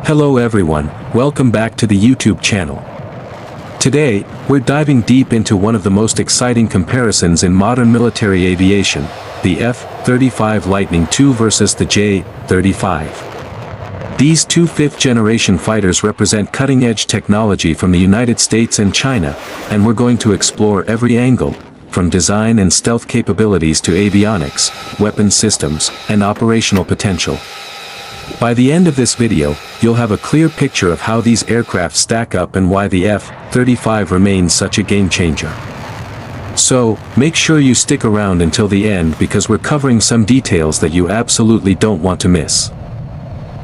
Hello everyone, welcome back to the YouTube channel. Today, we're diving deep into one of the most exciting comparisons in modern military aviation, the F-35 Lightning II versus the J-35. These two fifth-generation fighters represent cutting-edge technology from the United States and China, and we're going to explore every angle, from design and stealth capabilities to avionics, weapons systems, and operational potential. By the end of this video, you'll have a clear picture of how these aircraft stack up and why the F-35 remains such a game-changer. So, make sure you stick around until the end because we're covering some details that you absolutely don't want to miss.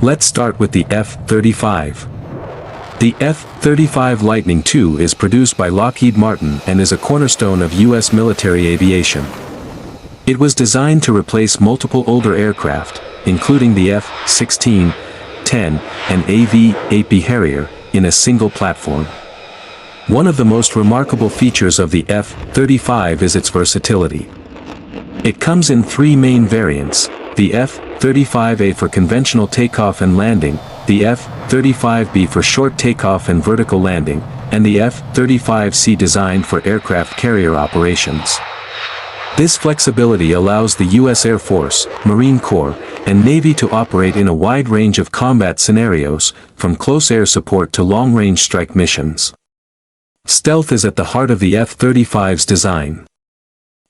Let's start with the F-35. The F-35 Lightning II is produced by Lockheed Martin and is a cornerstone of U.S. military aviation. It was designed to replace multiple older aircraft, including the F-16, 10, and AV-8B Harrier, in a single platform. One of the most remarkable features of the F-35 is its versatility. It comes in three main variants: the F-35A for conventional takeoff and landing, the F-35B for short takeoff and vertical landing, and the F-35C designed for aircraft carrier operations. This flexibility allows the U.S. Air Force, Marine Corps, and Navy to operate in a wide range of combat scenarios, from close air support to long-range strike missions. Stealth is at the heart of the F-35's design.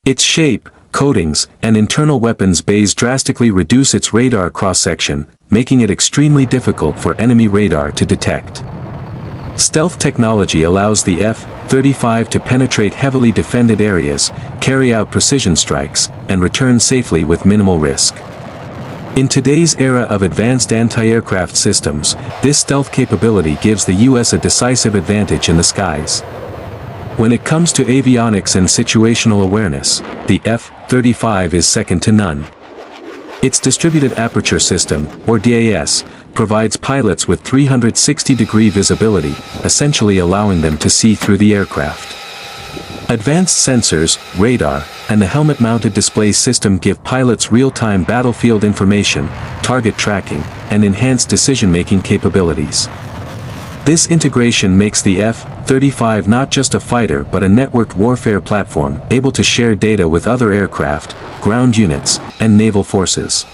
Its shape, coatings, and internal weapons bays drastically reduce its radar cross-section, making it extremely difficult for enemy radar to detect. Stealth technology allows the F-35 to penetrate heavily defended areas, carry out precision strikes, and return safely with minimal risk. In today's era of advanced anti-aircraft systems, this stealth capability gives the U.S. a decisive advantage in the skies. When it comes to avionics and situational awareness, the F-35 is second to none. Its Distributed Aperture System, or DAS, provides pilots with 360-degree visibility, essentially allowing them to see through the aircraft. Advanced sensors, radar, and the helmet-mounted display system give pilots real-time battlefield information, target tracking, and enhanced decision-making capabilities. This integration makes the F-35 not just a fighter but a networked warfare platform able to share data with other aircraft, ground units, and naval forces.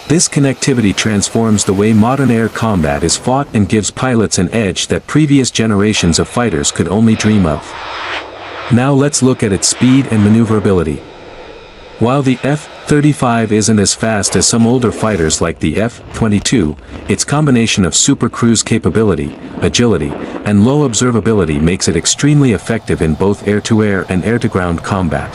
This connectivity transforms the way modern air combat is fought and gives pilots an edge that previous generations of fighters could only dream of. Now let's look at its speed and maneuverability. While the F-35 isn't as fast as some older fighters like the F-22, its combination of super cruise capability, agility, and low observability makes it extremely effective in both air-to-air and air-to-ground combat.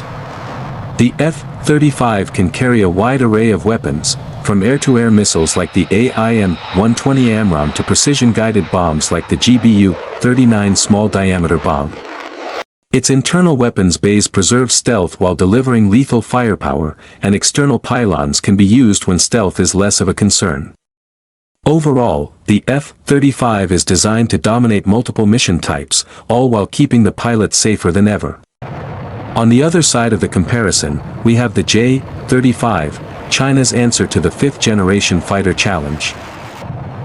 The F-35 can carry a wide array of weapons, from air-to-air missiles like the AIM-120 AMRAAM to precision-guided bombs like the GBU-39 small-diameter bomb. Its internal weapons bays preserve stealth while delivering lethal firepower, and external pylons can be used when stealth is less of a concern. Overall, the F-35 is designed to dominate multiple mission types, all while keeping the pilot safer than ever. On the other side of the comparison, we have the J-35, China's answer to the fifth-generation fighter challenge.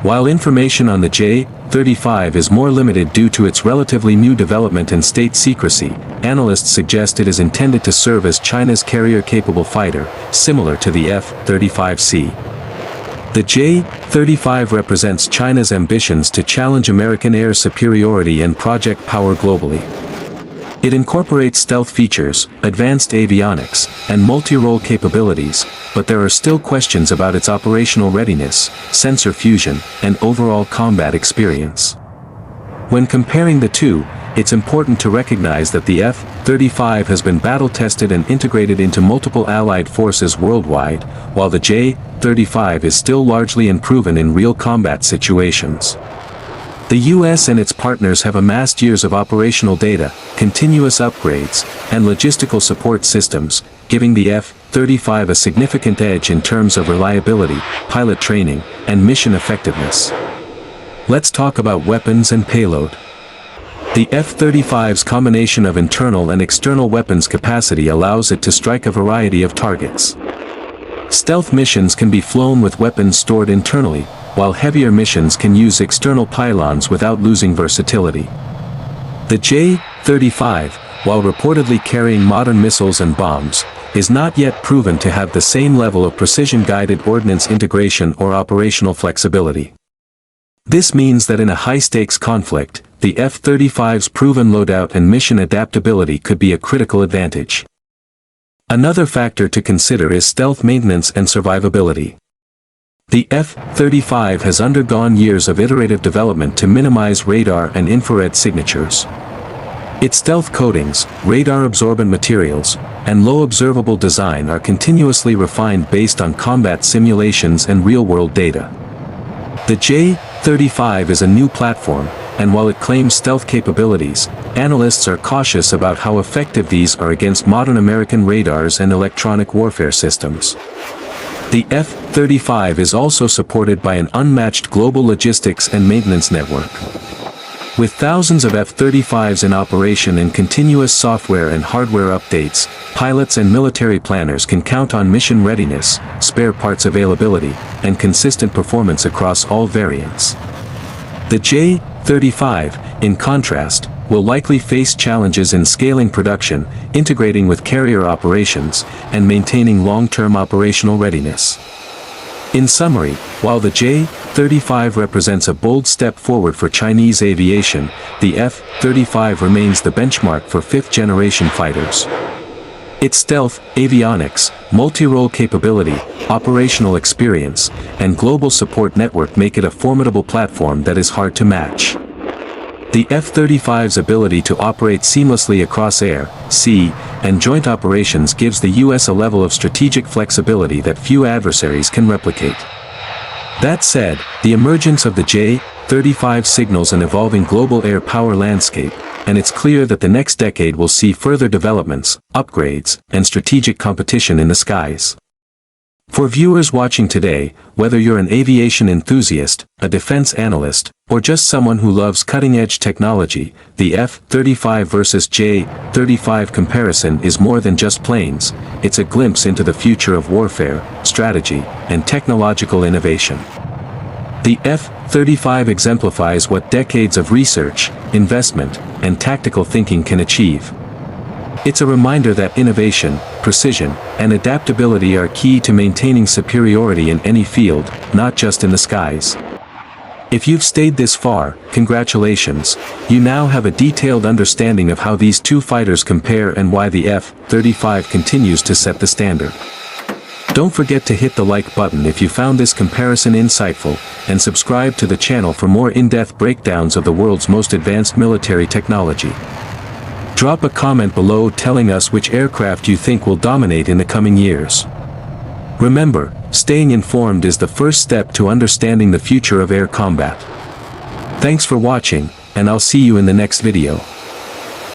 While information on the J-35 is more limited due to its relatively new development and state secrecy, analysts suggest it is intended to serve as China's carrier-capable fighter, similar to the F-35C. The J-35 represents China's ambitions to challenge American air superiority and project power globally. It incorporates stealth features, advanced avionics, and multi-role capabilities, but there are still questions about its operational readiness, sensor fusion, and overall combat experience. When comparing the two, it's important to recognize that the F-35 has been battle-tested and integrated into multiple allied forces worldwide, while the J-35 is still largely unproven in real combat situations. The U.S. and its partners have amassed years of operational data, continuous upgrades, and logistical support systems, giving the F-35 a significant edge in terms of reliability, pilot training, and mission effectiveness. Let's talk about weapons and payload. The F-35's combination of internal and external weapons capacity allows it to strike a variety of targets. Stealth missions can be flown with weapons stored internally, while heavier missions can use external pylons without losing versatility. The J-35, while reportedly carrying modern missiles and bombs, is not yet proven to have the same level of precision-guided ordnance integration or operational flexibility. This means that in a high-stakes conflict, the F-35's proven loadout and mission adaptability could be a critical advantage. Another factor to consider is stealth maintenance and survivability. The F-35 has undergone years of iterative development to minimize radar and infrared signatures. Its stealth coatings, radar-absorbent materials, and low observable design are continuously refined based on combat simulations and real-world data. The J-35 is a new platform, and while it claims stealth capabilities, analysts are cautious about how effective these are against modern American radars and electronic warfare systems. The F-35 is also supported by an unmatched global logistics and maintenance network. With thousands of F-35s in operation and continuous software and hardware updates, pilots and military planners can count on mission readiness, spare parts availability, and consistent performance across all variants. The J-35, in contrast, will likely face challenges in scaling production, integrating with carrier operations, and maintaining long-term operational readiness. In summary, while the J-35 represents a bold step forward for Chinese aviation, the F-35 remains the benchmark for fifth-generation fighters. Its stealth, avionics, multi-role capability, operational experience, and global support network make it a formidable platform that is hard to match. The F-35's ability to operate seamlessly across air, sea, and joint operations gives the U.S. a level of strategic flexibility that few adversaries can replicate. That said, the emergence of the J-35 signals an evolving global air power landscape, and it's clear that the next decade will see further developments, upgrades, and strategic competition in the skies. For viewers watching today, whether you're an aviation enthusiast, a defense analyst, or just someone who loves cutting-edge technology, the F-35 versus J-35 comparison is more than just planes, it's a glimpse into the future of warfare, strategy, and technological innovation. The F-35 exemplifies what decades of research, investment, and tactical thinking can achieve. It's a reminder that innovation, precision, and adaptability are key to maintaining superiority in any field, not just in the skies. If you've stayed this far, congratulations, you now have a detailed understanding of how these two fighters compare and why the F-35 continues to set the standard. Don't forget to hit the like button if you found this comparison insightful, and subscribe to the channel for more in-depth breakdowns of the world's most advanced military technology. Drop a comment below telling us which aircraft you think will dominate in the coming years. Remember, staying informed is the first step to understanding the future of air combat. Thanks for watching, and I'll see you in the next video.